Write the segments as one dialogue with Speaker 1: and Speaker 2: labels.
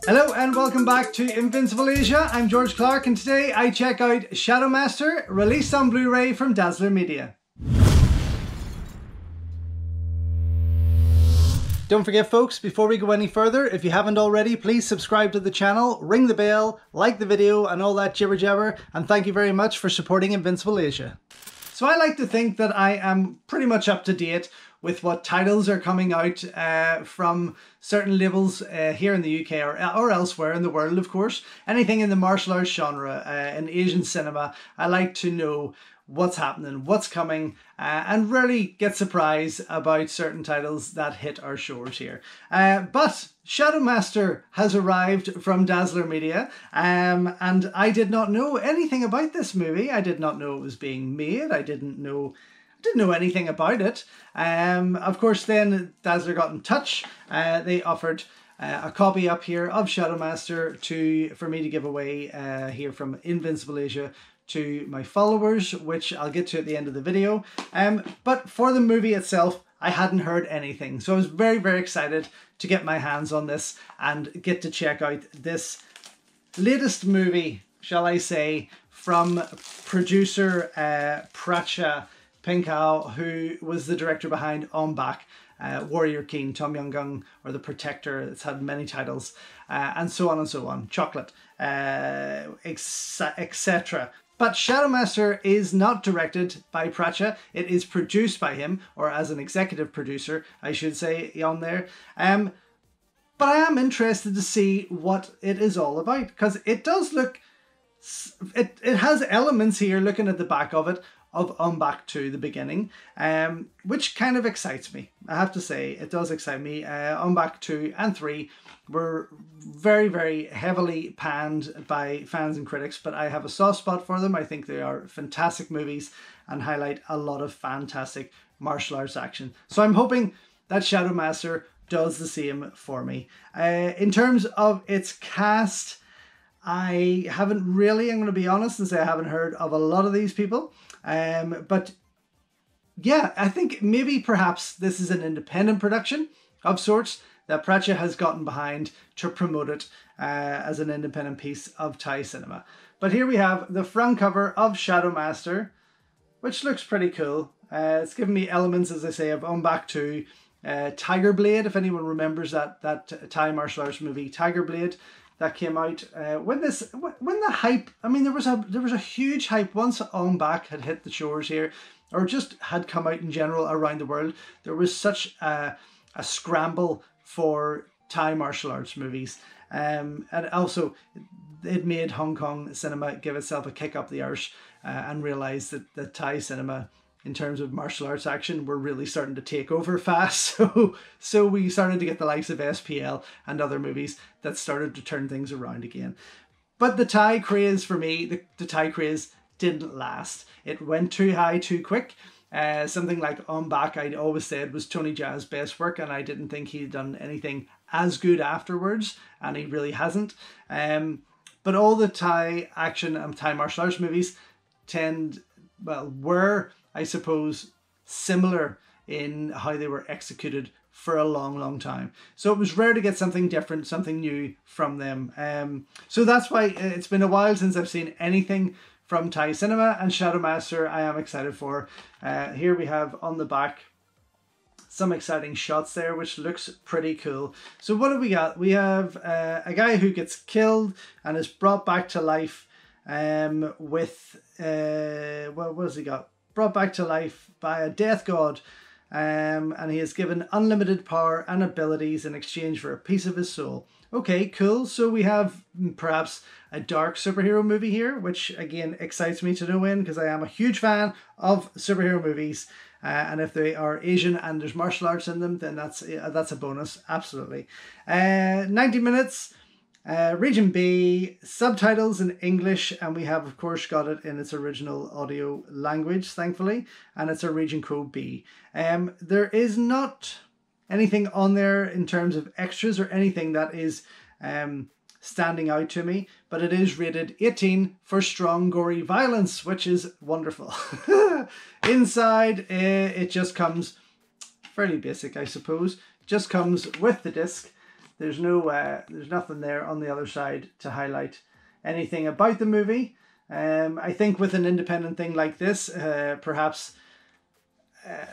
Speaker 1: Hello and welcome back to Invincible Asia. I'm George Clark and today I check out Shadow Master, released on Blu-ray from Dazzler Media. Don't forget folks, before we go any further, if you haven't already, please subscribe to the channel, ring the bell, like the video and all that jibber jabber, and thank you very much for supporting Invincible Asia. So I like to think that I am pretty much up to date with what titles are coming out from certain labels here in the UK or elsewhere in the world, of course. Anything in the martial arts genre, in Asian cinema, I like to know what's happening, what's coming, and rarely get surprised about certain titles that hit our shores here. But Shadow Master has arrived from Dazzler Media, and I did not know anything about this movie. I did not know it was being made. I didn't know anything about it. Of course, then Dazzler got in touch. They offered a copy up here of Shadow Master for me to give away here from Invincible Asia to my followers, which I'll get to at the end of the video. But for the movie itself, I hadn't heard anything. So I was very, very excited to get my hands on this and get to check out this latest movie, shall I say, from producer Pracha Pinkau, who was the director behind On Back, Warrior King, Tom Yum Goong, or The Protector. It's had many titles, and so on, Chocolate, etc. But Shadow Master is not directed by Pracha. It is produced by him, or as an executive producer, I should say, on there. But I am interested to see what it is all about, because it does look, it has elements here, looking at the back of it, of On Back to the beginning, which kind of excites me. I have to say, it does excite me. On Back 2 and 3 were very, very heavily panned by fans and critics, but I have a soft spot for them. I think they are fantastic movies and highlight a lot of fantastic martial arts action. So I'm hoping that Shadow Master does the same for me. In terms of its cast, I haven't really, I'm going to be honest and say I haven't heard of a lot of these people. But yeah, I think maybe perhaps this is an independent production of sorts that Pracha has gotten behind to promote it as an independent piece of Thai cinema. But here we have the front cover of Shadow Master, which looks pretty cool. It's given me elements, as I say, of On Back 2, Tiger Blade, if anyone remembers that Thai martial arts movie, Tiger Blade, that came out when the hype, I mean, there was a huge hype once On Back had hit the shores here, or just had come out in general around the world. There was such a scramble for Thai martial arts movies, and also it made Hong Kong cinema give itself a kick up the arse and realise that the Thai cinema, in terms of martial arts action, were really starting to take over fast. So we started to get the likes of SPL and other movies that started to turn things around again. But the Thai craze for me, the Thai craze didn't last. It went too high too quick. Something like On Back, I always said, was Tony Jaa's best work, and I didn't think he'd done anything as good afterwards, and he really hasn't. But all the Thai action and Thai martial arts movies were, I suppose, similar in how they were executed for a long, long time. So it was rare to get something different, something new from them. So that's why it's been a while since I've seen anything from Thai cinema, and Shadow Master I am excited for. Here we have on the back some exciting shots there, which looks pretty cool. So what have we got? We have a guy who gets killed and is brought back to life with, what has he got? Brought back to life by a death god, and he is given unlimited power and abilities in exchange for a piece of his soul. Okay, cool. So we have perhaps a dark superhero movie here, which again excites me to no end because I am a huge fan of superhero movies, and if they are Asian and there's martial arts in them, then that's a bonus, absolutely. 90 minutes. Region B, subtitles in English, and we have of course got it in its original audio language, thankfully, and it's a region code B. There is not anything on there in terms of extras or anything that is standing out to me, but it is rated 18 for strong gory violence, which is wonderful. Inside it just comes fairly basic, I suppose, just comes with the disc. There's there's nothing there on the other side to highlight anything about the movie. I think with an independent thing like this, perhaps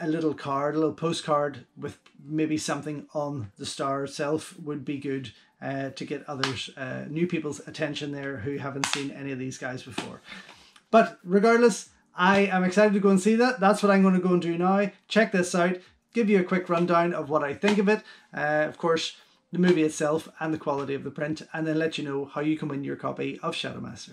Speaker 1: a little postcard with maybe something on the star itself would be good to get others, new people's attention there who haven't seen any of these guys before. But regardless, I am excited to go and see that. That's what I'm going to go and do now. Check this out, give you a quick rundown of what I think of it. Of course, the movie itself and the quality of the print, and then let you know how you can win your copy of Shadow Master.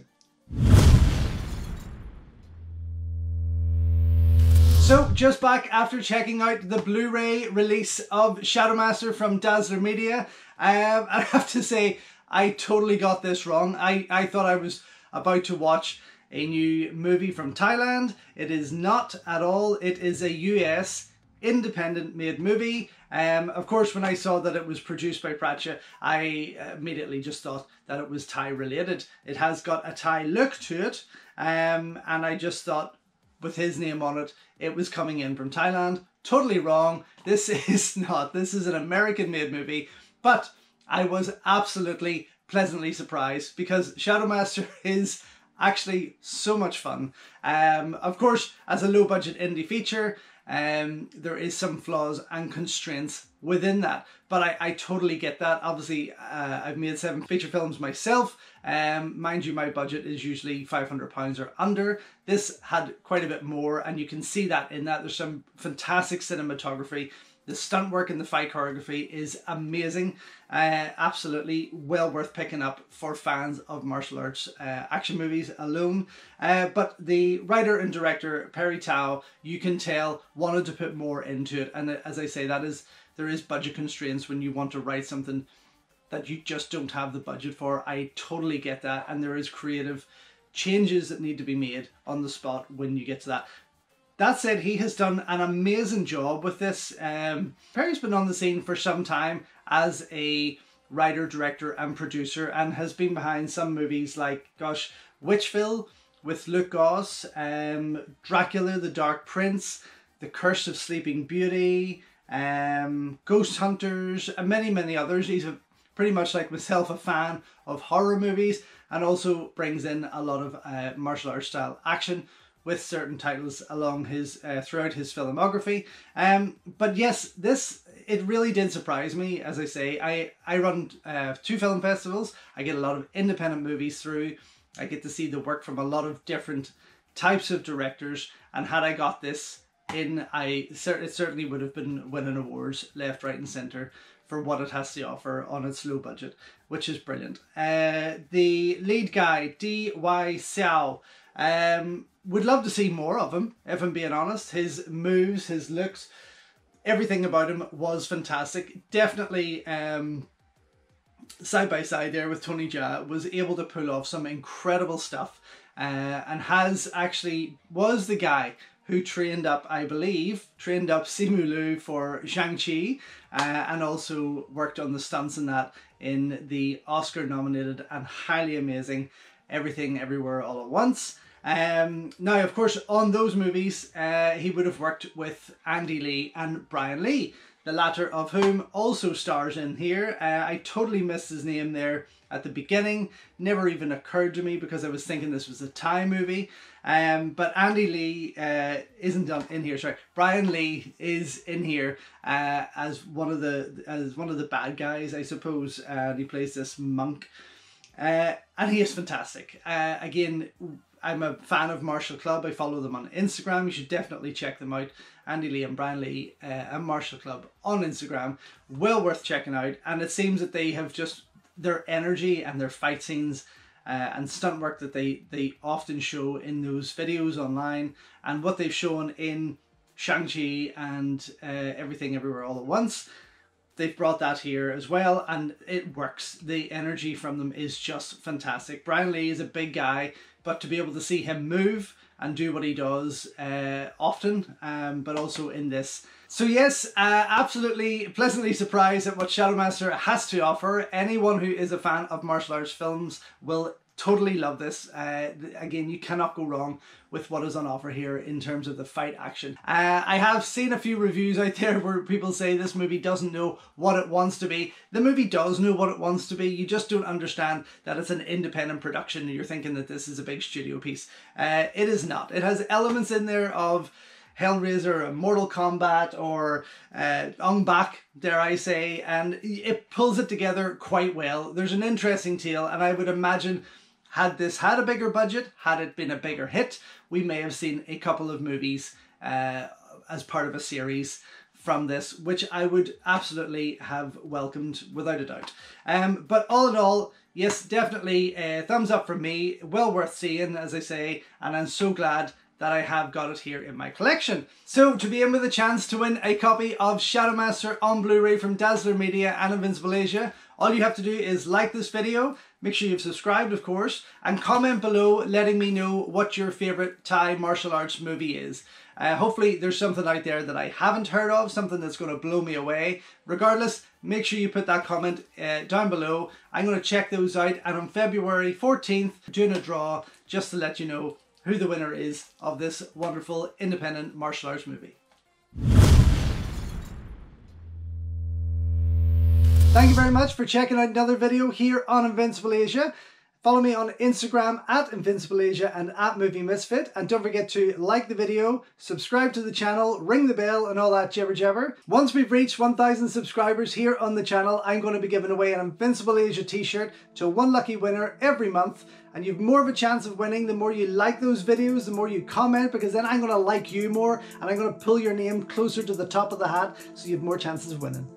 Speaker 1: So, just back after checking out the Blu-ray release of Shadow Master from Dazzler Media, I have to say I totally got this wrong. I thought I was about to watch a new movie from Thailand. It is not at all. It is a US independent made movie. Of course, when I saw that it was produced by Pracha, I immediately just thought that it was Thai related. It has got a Thai look to it, and I just thought with his name on it, it was coming in from Thailand. Totally wrong. This is not. This is an American made movie, but I was absolutely pleasantly surprised because Shadow Master is actually so much fun. Of course, as a low budget indie feature, there is some flaws and constraints within that, but I totally get that. Obviously, I've made 7 feature films myself. Mind you, my budget is usually £500 or under. This had quite a bit more, and you can see that in that. There's some fantastic cinematography. The stunt work and the fight choreography is amazing. Absolutely well worth picking up for fans of martial arts action movies alone. But the writer and director, Perry Tao, you can tell wanted to put more into it. And as I say, there is budget constraints when you want to write something that you just don't have the budget for. I totally get that. And there is creative changes that need to be made on the spot when you get to that. That said, he has done an amazing job with this. Perry's been on the scene for some time as a writer, director and producer, and has been behind some movies like, gosh, Witchville with Luke Goss, Dracula, The Dark Prince, The Curse of Sleeping Beauty, Ghost Hunters, and many, many others. He's pretty much like myself, a fan of horror movies, and also brings in a lot of martial arts style action with certain titles along his throughout his filmography. But yes, it really did surprise me. As I say, I run 2 film festivals. I get a lot of independent movies through. I get to see the work from a lot of different types of directors, and had I got this in, it certainly would have been winning awards left, right and centre for what it has to offer on its low budget, which is brilliant. The lead guy, D.Y. Xiao, would love to see more of him, if I'm being honest. His moves, his looks, everything about him was fantastic. Definitely side by side there with Tony Jaa, was able to pull off some incredible stuff, and was the guy who trained up, I believe, Simu Liu for Shang-Chi, and also worked on the stunts in that in the Oscar-nominated and highly amazing Everything Everywhere All at Once. Now, of course, on those movies, he would have worked with Andy Lee and Brian Lee, the latter of whom also stars in here. I totally missed his name there at the beginning. Never even occurred to me because I was thinking this was a Thai movie. But Andy Lee isn't in here. Sorry, Brian Lee is in here as one of the bad guys, I suppose. And he plays this monk, and he is fantastic. Again, I'm a fan of Martial Club. I follow them on Instagram. You should definitely check them out. Andy Lee and Brian Lee and Martial Club on Instagram. Well worth checking out. And it seems that they have just their energy and their fight scenes and stunt work that they often show in those videos online, and what they've shown in Shang-Chi and Everything Everywhere All at Once. They've brought that here as well, and it works. The energy from them is just fantastic. Brian Lee is a big guy, but to be able to see him move and do what he does often, but also in this. So yes, absolutely pleasantly surprised at what Shadow Master has to offer. Anyone who is a fan of martial arts films will Totally love this. Again, you cannot go wrong with what is on offer here in terms of the fight action. I have seen a few reviews out there where people say this movie doesn't know what it wants to be. The movie does know what it wants to be. You just don't understand that it's an independent production and you're thinking that this is a big studio piece. It is not. It has elements in there of Hellraiser or Mortal Kombat or Ong Bak, dare I say, and it pulls it together quite well. There's an interesting tale, and I would imagine had this had a bigger budget, had it been a bigger hit, we may have seen a couple of movies as part of a series from this, which I would absolutely have welcomed without a doubt. But all in all, yes, definitely a thumbs up from me. Well worth seeing, as I say, and I'm so glad that I have got it here in my collection. So to be in with a chance to win a copy of Shadow Master on Blu-ray from Dazzler Media and Invincible Asia, all you have to do is like this video, make sure you've subscribed of course, and comment below letting me know what your favourite Thai martial arts movie is. Hopefully there's something out there that I haven't heard of, something that's going to blow me away. Regardless, make sure you put that comment down below. I'm going to check those out, and on February 14th, doing a draw just to let you know who the winner is of this wonderful independent martial arts movie. Thank you very much for checking out another video here on Invincible Asia. Follow me on Instagram at Invincible Asia and at Movie Misfit, and don't forget to like the video, subscribe to the channel, ring the bell and all that jibber. Once we've reached 1,000 subscribers here on the channel, I'm going to be giving away an Invincible Asia t-shirt to one lucky winner every month, and you've more of a chance of winning the more you like those videos, the more you comment, because then I'm going to like you more and I'm going to pull your name closer to the top of the hat so you have more chances of winning.